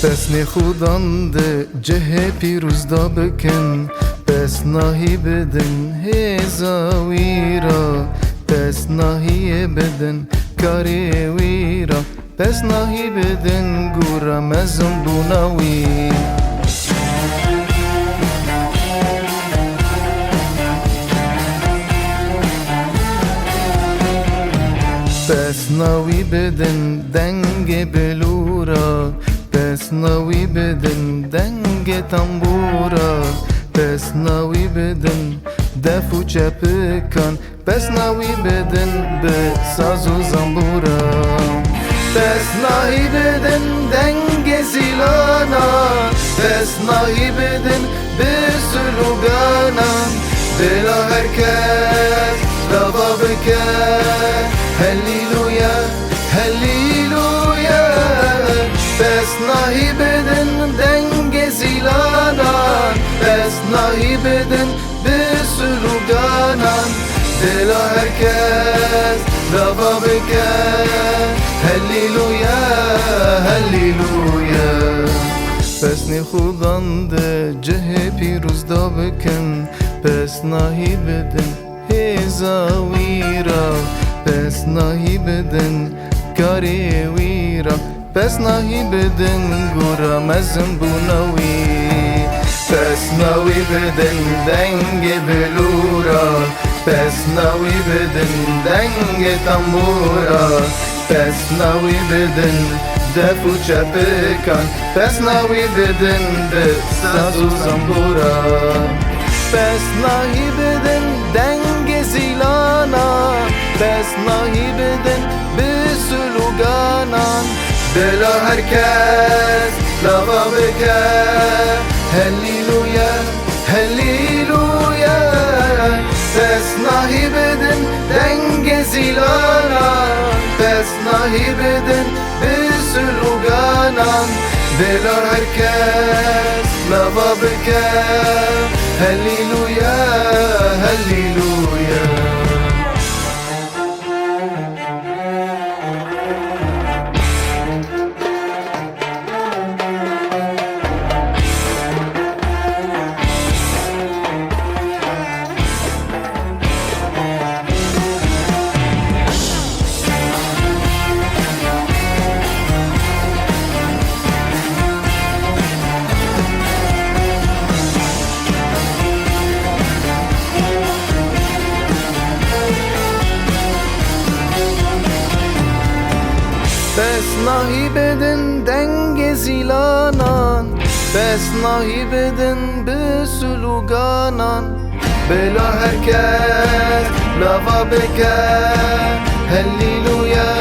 Pesnê xudan de cihê pîroz da bikin, pes nahî bidin hêza wî ra. Pes nahî bidin karê wî ra, pes nahî bidin gûra mezin bûna wî. Pes navî bidin dengê bilûra, pes navî bidin dengê tembûra. Pes navî bidin def û çepikan, pes navî bidin bi saz û zembûra. Pes nahî bidin dengê zîlanan, pes nahî bidin bi sulûganan. Dila herkes lava bike Halleluya, halleluya. Pes nahî bidin dengê zîlanan, pes nahî bidin bi sulûganan. Dila herkes lava bike Halleluya, halleluya. Pesnê xudan de cihê pîroz da bikin, pes nahî bidin hêza wî ra. Pes nahî bidin karê wî ra, pes nahî bidin gûra mezin bûna wî. Pes navî bidin dengê bilûra, pes navî bidin dengê tembûra. Pes navî bidin def û çepikan, pes navî bidin bi saz û zembûra. Pes nahî bidin dengê zîlanan, pes nahî bidin bi sulûganan. Dila herkes lava bike Halleluya, halleluya. Pes nahî bidin dengê zîlanan, pes nahî bidin bi sulûganan. Dila herkes lava bike Halleluya, halleluya. Pes nahî bidin dengê zîlanan, pes nahî bidin bi sulûganan. Bila herkes lava bike Halleluya,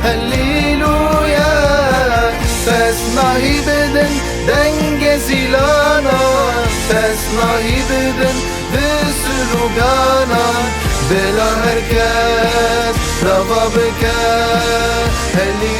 halleluya. Pes nahî bidin dengê zîlanan, pes nahî bidin bi sulûganan. Bila herkes lava bike Halleluya.